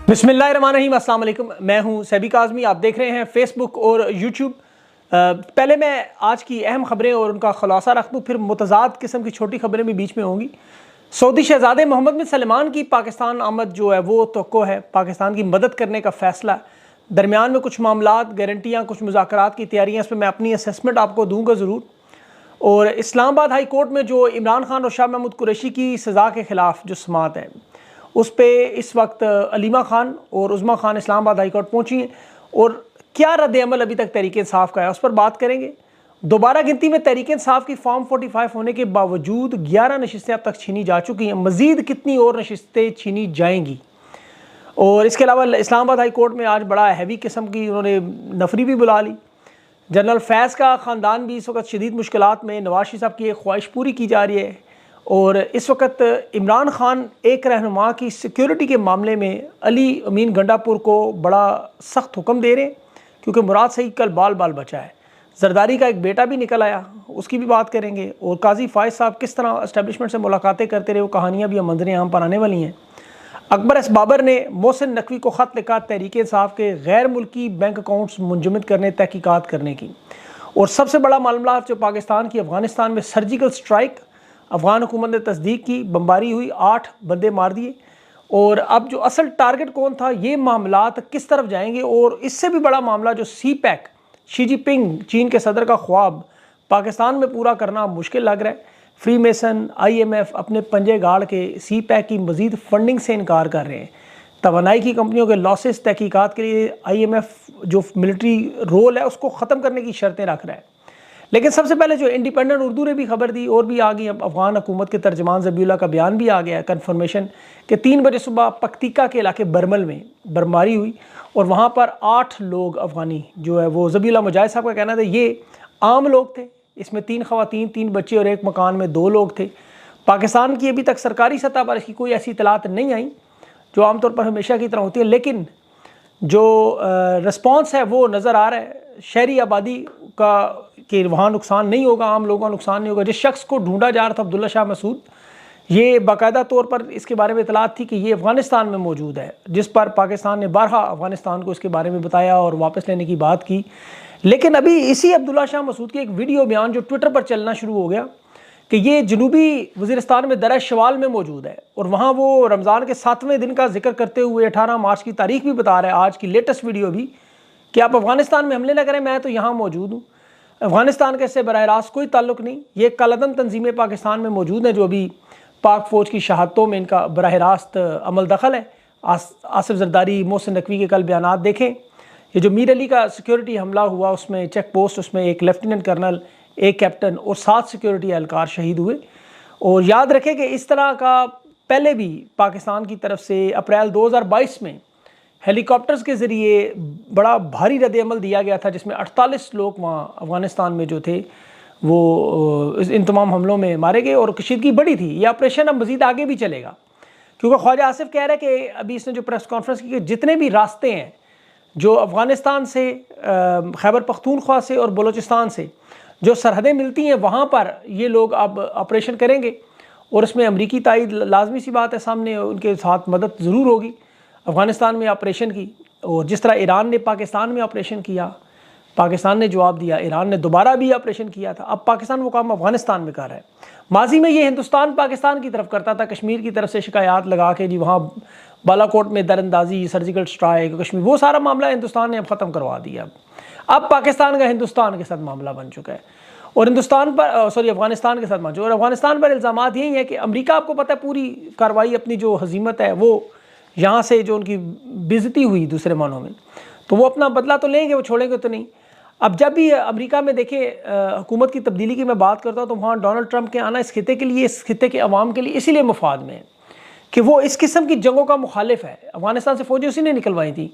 बिस्मिल्लाहिर्रहमानिर्रहीम, अस्सलाम वालेकुम। मैं हूं सैबी काज़मी। आप देख रहे हैं फेसबुक और यूट्यूब। पहले मैं आज की अहम खबरें और उनका खुलासा रख दूं, फिर मुतज़ाद किस्म की छोटी खबरें भी बीच में होंगी। सऊदी शहज़ादे मोहम्मद बिन सलमान की पाकिस्तान आमद जो है वो तवक्को है, पाकिस्तान की मदद करने का फ़ैसला। दरमियान में कुछ मामलात, गारंटियाँ, कुछ मुज़ाकरात की तैयारियाँ, इस पर मैं अपनी असेसमेंट आपको दूँगा ज़रूर। और इस्लामाबाद हाई कोर्ट में जो इमरान खान और शाह महमूद कुरैशी की सज़ा के ख़िलाफ़ जो समाअत है, उस पे इस वक्त अलीमा खान और उज़्मा खान इस्लामाबाद हाई कोर्ट पहुँची हैं। और क्या रद्द-ए-अमल अभी तक तहरीक इंसाफ का है, उस पर बात करेंगे। दोबारा गिनती में तहरीक इंसाफ की फॉर्म 45 होने के बावजूद 11 नशिस्तें अब तक छीनी जा चुकी हैं। मज़ीद कितनी और नशिस्तें छीनी जाएंगी? और इसके अलावा इस्लामाबाद हाई कोर्ट में आज बड़ा हैवी किस्म की उन्होंने नफरी भी बुला ली। जनरल फैज़ का ख़ानदान भी इस वक्त शदीद मुश्किलात में, नवाज शरीफ साहब की एक ख्वाहिश पूरी की जा रही है। और इस वक्त इमरान खान एक रहनुमा की सिक्योरिटी के मामले में अली अमीन गंडापुर को बड़ा सख्त हुक्म दे रहे हैं, क्योंकि मुराद सईद कल बाल बाल बचा है। जरदारी का एक बेटा भी निकल आया, उसकी भी बात करेंगे। और काजी फायज साहब किस तरह इस्टेब्लिशमेंट से मुलाकातें करते रहे, वो कहानियाँ भी मंजरें आम पर आने वाली हैं। अकबर एस बाबर ने मोहसिन नकवी को ख़त लिखा तहरीक इंसाफ के गैर मुल्की बैंक अकाउंट्स मुंजमद करने, तहकीकात करने की। और सबसे बड़ा मामला जो पाकिस्तान की अफ़गानिस्तान में सर्जिकल स्ट्राइक, अफ़गान हुकूमत ने तस्दीक की, बमबारी हुई, 8 बंदे मार दिए। और अब जो असल टारगेट कौन था, ये मामलात किस तरफ जाएंगे। और इससे भी बड़ा मामला जो CPEC, शी जिनपिंग चीन के सदर का ख्वाब पाकिस्तान में पूरा करना मुश्किल लग रहा है। फ्री मेसन, IMF अपने पंजे गाड़ के CPEC की मज़ीद फंडिंग से इनकार कर रहे हैं। तवानाई की कंपनियों के लॉसेस तहकीकात के लिए IMF जो मिलिट्री रोल है उसको ख़त्म करने की शर्तें रख रहा है। लेकिन सबसे पहले जो इंडिपेंडेंट उर्दू ने भी खबर दी और भी आ गई, अब अफ़गान हुकूमत के तर्जमान ज़बीउल्लाह का बयान भी आ गया, कन्फर्मेशन कि 3 बजे सुबह पक्तिका के इलाके बरमल में बमबारी हुई और वहाँ पर 8 लोग अफ़गानी जो है वो, ज़बीउल्लाह मुजाहिद साहब का कहना था ये आम लोग थे। इसमें 3 ख़वातीन, 3 बच्चे और एक मकान में 2 लोग थे। पाकिस्तान की अभी तक सरकारी सतह पर इसकी कोई ऐसी इतलात नहीं आई जो आमतौर पर हमेशा की तरह होती है। लेकिन जो रिस्पॉन्स है वो नज़र आ रहा है शहरी आबादी का कि वहाँ नुकसान नहीं होगा, आम लोगों का नुकसान नहीं होगा। जिस शख्स को ढूंढा जा रहा था अब्दुल्ला शाह मसूद, ये बाकायदा तौर पर इसके बारे में इतलात थी कि ये अफ़गानिस्तान में मौजूद है, जिस पर पाकिस्तान ने बारहा अफ़गानिस्तान को इसके बारे में बताया और वापस लेने की बात की। लेकिन अभी इसी अब्दुल्ला शाह मसूद की एक वीडियो बयान जो ट्विटर पर चलना शुरू हो गया कि ये जनूबी वज़ीरिस्तान में दरा शवाल में मौजूद है और वहाँ वो रमज़ान के 7वें दिन का जिक्र करते हुए 18 मार्च की तारीख भी बता रहा है, आज की लेटेस्ट वीडियो भी, कि आप अफ़गानिस्तान में हमले न करें, मैं तो यहाँ मौजूद हूँ। अफ़गानिस्तान के इससे बराह रास्त कोई ताल्लुक़ नहीं। ये कालादम तंजीमें पाकिस्तान में मौजूद हैं जो अभी पाक फ़ौज की शहादतों में इनका बराह रास्त अमल दखल है। आसिफ जरदारी, मोहसिन नकवी के कल बयानात देखें। ये जो मीर अली का सिक्योरिटी हमला हुआ उसमें चेक पोस्ट, उसमें एक लेफ्टिनेंट कर्नल, एक कैप्टन और 7 सिक्योरिटी एहलकार शहीद हुए। और याद रखें कि इस तरह का पहले भी पाकिस्तान की तरफ से अप्रैल 2022 में हेलीकॉप्टर्स के ज़रिए बड़ा भारी रद्द-ए-अमल दिया गया था, जिसमें 48 लोग वहाँ अफ़गानिस्तान में जो थे वो इन तमाम हमलों में मारे गए और कशीदगी बड़ी थी। ये ऑपरेशन अब मज़ीद आगे भी चलेगा, क्योंकि ख्वाजा आसिफ कह रहे हैं कि अभी इसने जो प्रेस कॉन्फ्रेंस की कि जितने भी रास्ते हैं जो अफ़गानिस्तान से, खैबर पख्तूनख्वा से और बलूचिस्तान से जो सरहदें मिलती हैं, वहाँ पर ये लोग अब ऑपरेशन करेंगे। और इसमें अमरीकी ताईद लाजमी सी बात है, सामने उनके साथ मदद ज़रूर होगी अफ़गानिस्तान में ऑपरेशन की। और जिस तरह ईरान ने पाकिस्तान में ऑपरेशन किया, पाकिस्तान ने जवाब दिया, ईरान ने दोबारा भी ऑपरेशन किया था, अब पाकिस्तान वो काम अफ़गानिस्तान में कर रहा है। माजी में ये हिंदुस्तान पाकिस्तान की तरफ करता था, कश्मीर की तरफ से शिकायत लगा के जी वहाँ बालाकोट में दरअंदाजी, सर्जिकल स्ट्राइक, कश्मीर, वो सारा मामला हिंदुस्तान ने अब ख़त्म करवा दिया। अब पाकिस्तान का हिंदुस्तान के साथ मामला बन चुका है और हिंदुस्तान पर अफ़गानिस्तान के साथ बन चुका है। और अफ़गानिस्तान पर इल्ज़ामात यही है कि अमेरिका, आपको पता है, पूरी कार्रवाई अपनी जो हजीमत है वो यहाँ से जो उनकी बेइज्जती हुई दूसरे मानों में, तो वो अपना बदला तो लेंगे, वो छोड़ेंगे तो नहीं। अब जब भी अमेरिका में देखें हुकूमत की तब्दीली की मैं बात करता हूँ, तो वहाँ डोनाल्ड ट्रंप के आना इस खिते के लिए, इस खिते के अवाम के लिए इसीलिए मुफाद में है कि वो इस किस्म की जंगों का मुखालिफ है। अफ़गानिस्तान से फ़ौजें उसी ने निकलवाई थी।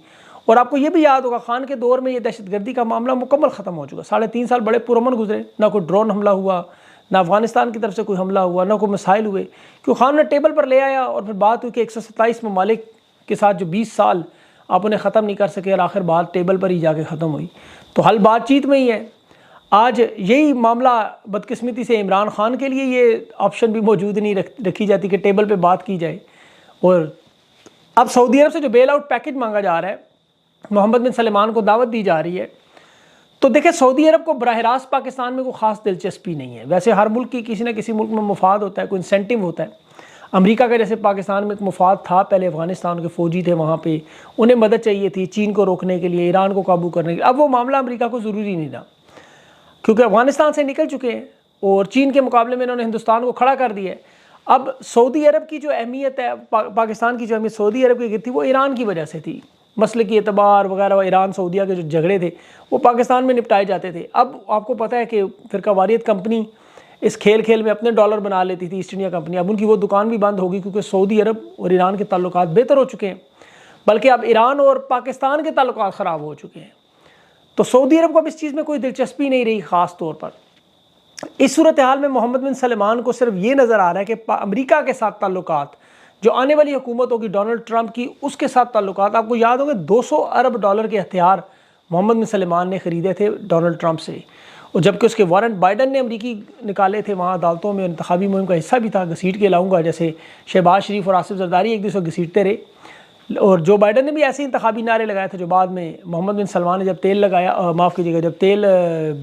और आपको ये भी याद होगा, खान के दौर में ये दहशतगर्दी का मामला मुकम्मल ख़त्म हो चुका। 3.5 साल बड़े पुरअमन गुजरे, ना कोई ड्रोन हमला हुआ, ना अफ़गानिस्तान की तरफ से कोई हमला हुआ, ना कोई मिसाइल हुए, क्योंकि खान ने टेबल पर ले आया। और फिर बात हुई कि 127 ममालिक के साथ जो 20 साल आप उन्हें ख़त्म नहीं कर सके और आखिर बात टेबल पर ही जाके ख़त्म हुई। तो हल बातचीत में ही है। आज यही मामला बदकिस्मती से इमरान खान के लिए ये ऑप्शन भी मौजूद नहीं रखी जाती कि टेबल पे बात की जाए। और अब सऊदी अरब से जो बेल आउट पैकेज मांगा जा रहा है, मोहम्मद बिन सलमान को दावत दी जा रही है, तो देखिए सऊदी अरब को बराह रास्त पाकिस्तान में कोई ख़ास दिलचस्पी नहीं है। वैसे हर मुल्क की किसी न किसी मुल्क में मुफाद होता है, कोई इंसेंटिव होता है। अमेरिका का जैसे पाकिस्तान में एक मुफाद था, पहले अफगानिस्तान के फ़ौजी थे वहाँ पे, उन्हें मदद चाहिए थी चीन को रोकने के लिए, ईरान को काबू करने के लिए। अब वो मामला अमेरिका को ज़रूरी नहीं था, क्योंकि अफगानिस्तान से निकल चुके हैं और चीन के मुकाबले में इन्होंने हिंदुस्तान को खड़ा कर दिया है। अब सऊदी अरब की जो अहमियत है, पाकिस्तान की जो अहमियत सऊदी अरब की थी, वो ईरान की वजह से थी। मसले की एतबार वगैरह, ईरान सऊदिया के जो झगड़े थे वो पाकिस्तान में निपटाए जाते थे। अब आपको पता है कि फ़िरका वारियत कंपनी इस खेल में अपने डॉलर बना लेती थी, ईस्ट इंडिया कंपनी। अब उनकी वो दुकान भी बंद होगी, क्योंकि सऊदी अरब और ईरान के ताल्लुकात बेहतर हो चुके हैं, बल्कि अब ईरान और पाकिस्तान के ताल्लुकात ख़राब हो चुके हैं। तो सऊदी अरब को अब इस चीज़ में कोई दिलचस्पी नहीं रही ख़ास तौर पर। इस सूरत हाल में मोहम्मद बिन सलमान को सिर्फ ये नज़र आ रहा है कि अमेरिका के साथ ताल्लुकात, जो आने वाली हुकूमत होगी डोनाल्ड ट्रंप की, उसके साथ ताल्लुकात, आपको याद होंगे 200 अरब डॉलर के हथियार मोहम्मद बिन सलमान ने ख़रीदे थे डोनाल्ड ट्रंप से, और जबकि उसके वारंट बाइडन ने अमरीकी निकाले थे वहाँ अदालतों में, इंतखाबी मुहिम का हिस्सा भी था, घसीट के लाऊंगा, जैसे शहबाज शरीफ और आसिफ जरदारी एक दूसरे को घसीटते रहे। और जो बाइडन ने भी ऐसे ही इंतखाबी नारे लगाए थे, जो बाद में मोहम्मद बिन सलमान ने जब तेल लगाया, माफ़ कीजिएगा, जब तेल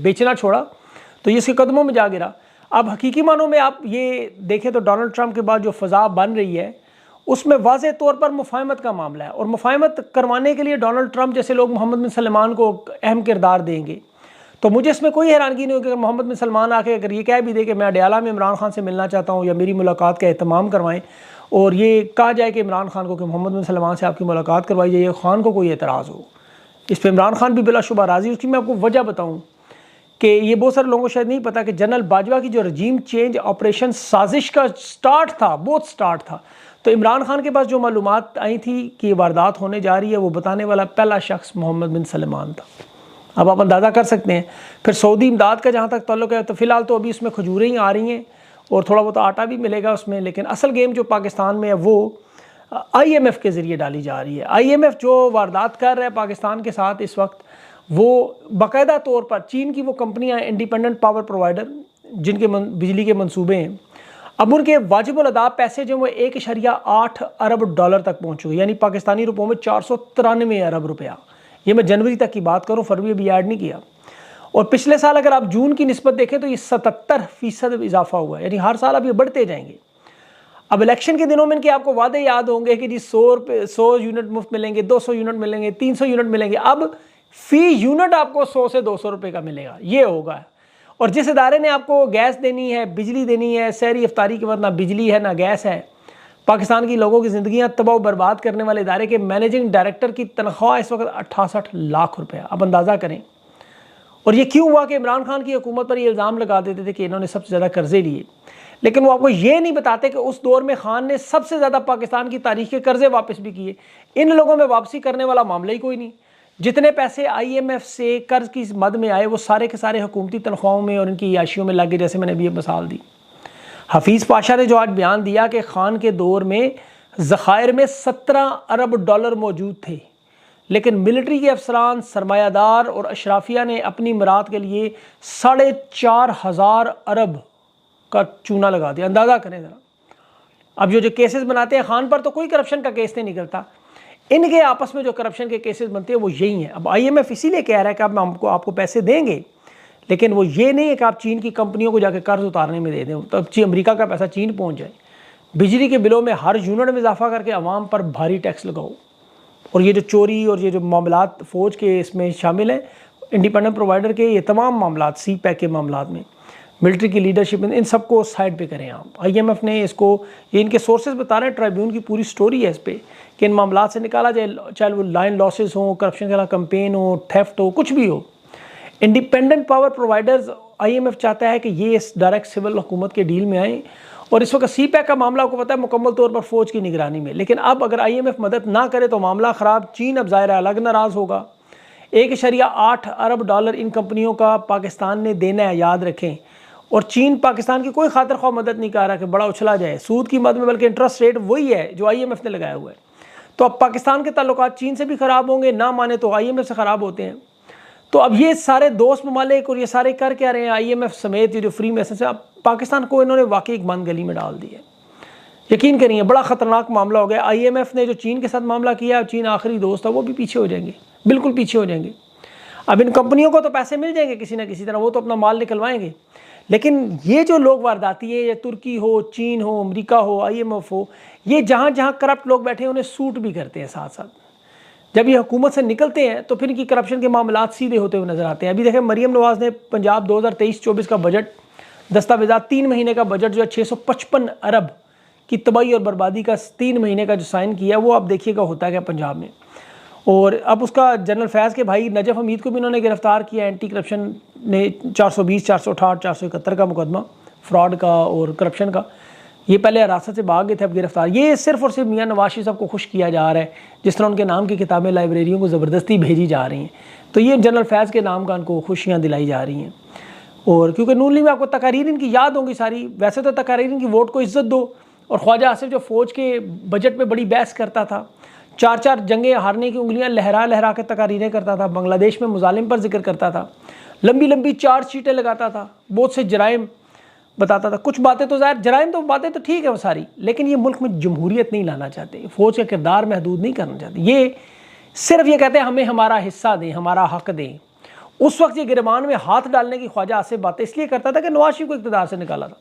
बेचना छोड़ा तो ये इसके कदमों में जा गिरा। अब हकीकी मानों में आप ये देखें तो डोनाल्ड ट्रंप के बाद जो फ़ज़ा बन रही है, उसमें वाज़ेह तौर पर मुफ़ाहमत का मामला है, और मुफ़ाहमत करवाने के लिए डोनाल्ड ट्रंप जैसे लोग मोहम्मद बिन सलमान को अहम किरदार देंगे। तो मुझे इसमें कोई हैरानगी नहीं होगी अगर मोहम्मद बिन सलमान आके अगर ये कह भी दे कि मैं अडयाला में इमरान खान से मिलना चाहता हूँ, या मेरी मुलाकात का एहतमाम करवाएं, और ये कहा जाए कि इमरान खान को कि मोहम्मद बिन सलमान से आपकी मुलाकात करवाई जाइए, खान को कोई एतराज़ हो, इस पर इमरान खान भी बिलाशुबा राज़ी। उसकी मैं आपको वजह बताऊँ कि ये बहुत सारे लोगों को शायद नहीं पता कि जनरल बाजवा की जो रजीम चेंज ऑपरेशन साजिश का स्टार्ट था, बहुत स्टार्ट था, तो इमरान खान के पास जो मालूमात आई थी कि ये वारदात होने जा रही है, वो बताने वाला पहला शख्स मोहम्मद बिन सलमान था। अब आप अंदाज़ा कर सकते हैं। फिर सऊदी इमदाद का जहाँ तक ताल्लुक़ है, तो फ़िलहाल तो अभी उसमें खजूरें ही आ रही हैं और थोड़ा बहुत आटा भी मिलेगा उसमें, लेकिन असल गेम जो पाकिस्तान में है वो IMF के ज़रिए डाली जा रही है। IMF जो वारदात कर रहा है पाकिस्तान के साथ इस वक्त, वो बाकायदा तौर पर चीन की वो कंपनियां इंडिपेंडेंट पावर प्रोवाइडर जिनके बिजली के मंसूबे हैं, अब उनके वाजिबुल अदा पैसे जो वो 1.8 अरब डॉलर तक पहुँच चुके, यानी पाकिस्तानी रुपयों में 493 अरब रुपया। ये मैं जनवरी तक की बात करूँ, फरवरी अभी ऐड नहीं किया। और पिछले साल अगर आप जून की निस्बत देखें तो ये 77% इजाफा हुआ है, यानी हर साल अब ये बढ़ते जाएंगे। अब इलेक्शन के दिनों में इनके आपको वादे याद होंगे कि जी 100 यूनिट मुफ्त मिलेंगे, 200 यूनिट मिलेंगे, 300 यूनिट मिलेंगे। अब फ़ी यूनिट आपको 100 से 200 रुपये का मिलेगा, ये होगा। और जिस इदारे ने आपको गैस देनी है, बिजली देनी है, सहरी इफ्तारी के बाद ना बिजली है ना गैस है, पाकिस्तान की लोगों की ज़िंदगियां तबाह बर्बाद करने वाले इदारे के मैनेजिंग डायरेक्टर की तनख्वाह इस वक्त 68 लाख रुपया। अब अंदाज़ा करें। और ये क्यों हुआ कि इमरान खान की हुकूमत पर ये इल्ज़ाम लगा देते थे कि इन्होंने सबसे ज़्यादा कर्जे लिए, लेकिन वो आपको ये नहीं बताते कि उस दौर में खान ने सबसे ज़्यादा पाकिस्तान की तारीख के कर्जे वापस भी किए। इन लोगों में वापसी करने वाला मामला ही कोई नहीं। जितने पैसे IMF से कर्ज की मद में आए वो सारे के सारे हुकूमती तनख्वाहों में और इनकी याशियों में लगे, जैसे मैंने अभी ये मिसाल दी। हफीज़ पाशा ने जो आज बयान दिया कि खान के दौर में ज़खायर में 17 अरब डॉलर मौजूद थे, लेकिन मिलिट्री के अफसरान, सरमायादार और अशराफिया ने अपनी मुराद के लिए 4,500 अरब का चूना लगा दिया। अंदाज़ा करें ज़रा। अब जो केसेस बनाते हैं खान पर, तो कोई करप्शन का केस नहीं निकलता, इनके आपस में जो करप्शन के केसेस बनते हैं वो यही हैं। अब IMF इसीलिए कह रहा है कि अब हम आपको पैसे देंगे, लेकिन वो ये नहीं है कि आप चीन की कंपनियों को जाकर कर्ज उतारने में दे दें, तब अमेरिका का पैसा चीन पहुंच जाए। बिजली के बिलों में हर यूनिट में इजाफा करके आवाम पर भारी टैक्स लगाओ। और ये जो चोरी और ये जो मामलात फ़ौज के इसमें शामिल हैं, इंडिपेंडेंट प्रोवाइडर के ये तमाम मामलात, CPEC के मामलात में, मिलिट्री की लीडरशिप, इन सबको साइड पे करें आप। IMF ने इसको, ये इनके सोर्सेज बता रहे हैं, ट्राइब्यून की पूरी स्टोरी है इस पर कि इन मामलात से निकाला जाए, चाहे वो लाइन लॉसेस हों, करप्शन के खिलाफ कैंपेन हो, थेफ्ट हो, कुछ भी हो। इंडिपेंडेंट पावर प्रोवाइडर्स IMF चाहता है कि ये इस डायरेक्ट सिविल हुकूमत के डील में आएँ। और इस वक्त CPEC का मामला आपको पता है मुकम्मल तौर पर फ़ौज की निगरानी में, लेकिन अब अगर IMF मदद ना करे तो मामला ख़राब। चीन अब ज़ाहिर अलग नाराज़ होगा। 1.8 अरब डॉलर इन कंपनियों का पाकिस्तान ने देना है, याद रखें। और चीन पाकिस्तान की कोई खातिर ख्वाह मदद नहीं कर रहा कि बड़ा उछला जाए सूद की मद में, बल्कि इंटरेस्ट रेट वही है जो IMF ने लगाया हुआ है। तो अब पाकिस्तान के ताल्लुकात चीन से भी ख़राब होंगे, ना माने तो IMF से ख़राब होते हैं। तो अब ये सारे दोस्त ममालिक और ये सारे कर क्या रहे हैं, IMF समेत ये जो फ्री मैसेज है, अब पाकिस्तान को इन्होंने वाकई एक बंद गली में डाल दी है। यकीन करिए बड़ा ख़तरनाक मामला हो गया। IMF ने जो चीन के साथ मामला किया, चीन आखिरी दोस्त था, वो भी पीछे हो जाएंगे, बिल्कुल पीछे हो जाएंगे। अब इन कंपनियों को तो पैसे मिल जाएंगे किसी ना किसी तरह, वो तो अपना माल निकलवाएंगे, लेकिन ये जो लोग वारदाती है, ये तुर्की हो, चीन हो, अमेरिका हो, IMF हो, ये जहाँ जहाँ करप्ट लोग बैठे हैं उन्हें सूट भी करते हैं साथ साथ। जब ये हुकूमत से निकलते हैं तो फिर इनकी करप्शन के मामलात सीधे होते हुए नजर आते हैं। अभी देखें मरीम नवाज़ ने पंजाब 2023-24 का बजट दस्तावेज़ात 3 महीने का बजट जो है 655 अरब की तबाही और बर्बादी का 3 महीने का जो साइन किया वो आप देखिएगा होता है क्या पंजाब में। और अब उसका जनरल फैज़ के भाई नजफ हमीद को भी उन्होंने गिरफ्तार किया। एंटी करप्शन ने 420, 468, 471 का मुकदमा फ्रॉड का और करप्शन का। ये पहले हिरासत से भाग गए थे, अब गिरफ्तार। ये सिर्फ और सिर्फ मियां नवाज शरीफ साहब को खुश किया जा रहा है, जिस तरह उनके नाम की किताबें लाइब्रेरियों को ज़बरदस्ती भेजी जा रही हैं, तो ये जनरल फैज़ के नाम का उनको खुशियाँ दिलाई जा रही हैं। और क्योंकि नून लीग में आपको तकारीर इनकी याद होंगी सारी, वैसे तो तकारीर इनकी वोट को इज्जत दो, और ख्वाजा आसिफ जो फ़ौज के बजट में बड़ी बहस करता था, 4-4 जंगें हारने की उंगलियां लहरा लहरा के तकारीरें करता था, बांग्लादेश में मुजालिम पर जिक्र करता था, लंबी लंबी चार्जशीटें लगाता था, बहुत से जराइम बताता था। कुछ बातें तो ज़ाहिर जराइम तो बातें तो ठीक है वो सारी, लेकिन ये मुल्क में जमहूरियत नहीं लाना चाहते, फ़ौज का किरदार महदूद नहीं करना चाहते। ये सिर्फ ये कहते हैं हमें हमारा हिस्सा दें, हमारा हक दें। उस वक्त ये गिरबान में हाथ डालने की ख्वाजा आसिफ बातें इसलिए करता था कि नवाज शरीफ को इक़्तिदार से निकाला था,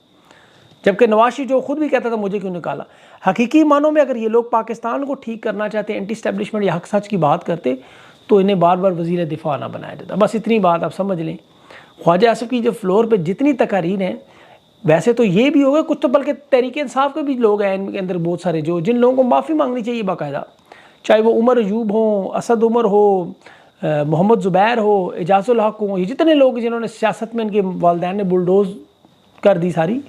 जबकि नवाज शरीफ जो खुद भी कहता था मुझे क्यों निकाला। हकीकी मानों में अगर ये लोग पाकिस्तान को ठीक करना चाहते, एंटी स्टैब्लिशमेंट या हक सच की बात करते, तो इन्हें बार बार वज़ीर दिफा ना बनाया जाता। बस इतनी बात आप समझ लें। ख्वाजा आसिफ की जो फ्लोर पर जितनी तकारीर हैं, वैसे तो ये भी हो गए कुछ, तो बल्कि तहरीक इंसाफ के भी लोग हैं इनके अंदर बहुत सारे, जो जिन लोगों को माफ़ी मांगनी चाहिए बाकायदा, चाहे वो उमर अयूब हो, असद उमर हो, मोहम्मद ज़ुबैर हो, एजाज़ुल हक हो, ये जितने लोग जिन्होंने सियासत में इनके वालदैन ने बुलडोज़ कर दी सारी,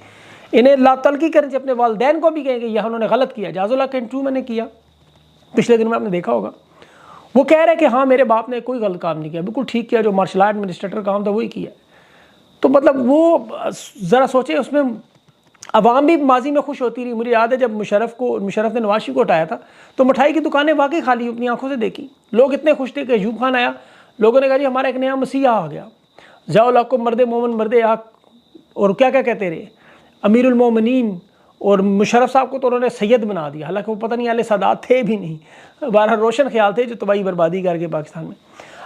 इन्हें लातलकी करने से अपने वालदैन को भी कहेंगे यह उन्होंने गलत किया। एजाज़ुल हक का इंटरव्यू मैंने किया पिछले दिन में, आपने देखा होगा, वो कह रहे हैं कि हाँ मेरे बाप ने कोई गलत काम नहीं किया, बिल्कुल ठीक किया, जो मार्शल आर्ट एडमिनिस्ट्रेटर काम था वही किया। तो मतलब वो ज़रा सोचे, उसमें अवाम भी माजी में खुश होती रही। मुझे याद है जब मुशर्रफ ने नवाज शरीफ को उठाया था तो मिठाई की दुकानें वाकई खाली अपनी आंखों से देखी, लोग इतने खुश थे कि अयूब खान आया, लोगों ने कहा जी हमारा एक नया मसीहा आ गया, ज़ियाउल हक को मर्द मोमन मर्द हक और क्या क्या कहते रहे, अमीरुल मोमिनीन, और मुशर्रफ साहब को तो उन्होंने सैयद बना दिया, हालांकि वो पता नहीं आले सादात थे भी नहीं, बहरहाल रोशन ख्याल थे जो तबाही बर्बादी करके पाकिस्तान में।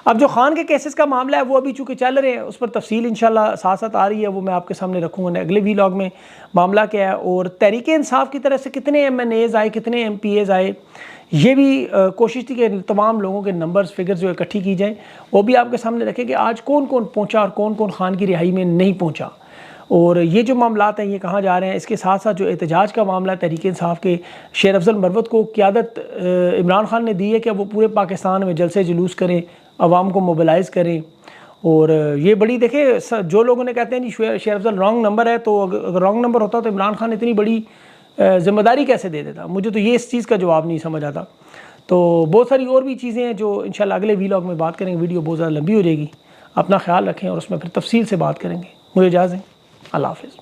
अब जो खान के केसेस का मामला है वो अभी चूँकि चल रहे हैं, उस पर तफसील इंशाल्लाह साथ साथ आ रही है, वो मैं आपके सामने रखूँगा अगले वीलॉग में मामला क्या है। और तहरीक इंसाफ की तरफ से कितने MNAs आए, कितने MPAs आए, ये भी कोशिश थी कि तमाम लोगों के नंबर्स फिगर्स जो इकट्ठी की जाए, वो भी आपके सामने रखें कि आज कौन कौन पहुँचा और कौन कौन खान की रिहाई में नहीं पहुँचा, और ये जो मामलात हैं ये कहाँ जा रहे हैं। इसके साथ साथ जो एहतजाज का मामला है तहरीक इंसाफ के, शेर अफजल मरवत को क़ियादत इमरान खान ने दी है कि वो पूरे पाकिस्तान में जलसे जुलूस करें, आवाम को मोबिलाइज़ करें। और ये बड़ी देखे, जो लोगों ने कहते हैं जी शेर अफजल रॉन्ग नंबर है, तो अगर रॉन्ग नंबर होता तो इमरान खान इतनी बड़ी ज़िम्मेदारी कैसे दे देता, मुझे तो ये इस चीज़ का जवाब नहीं समझ आता। तो बहुत सारी और भी चीज़ें हैं जो इंशाल्लाह अगले वीलॉग में बात करेंगे। वीडियो बहुत ज़्यादा लंबी हो जाएगी, अपना ख्याल रखें और उसमें फिर तफसील से बात करेंगे। मुझे इजाज़त दें, अल्लाह हाफ़िज़।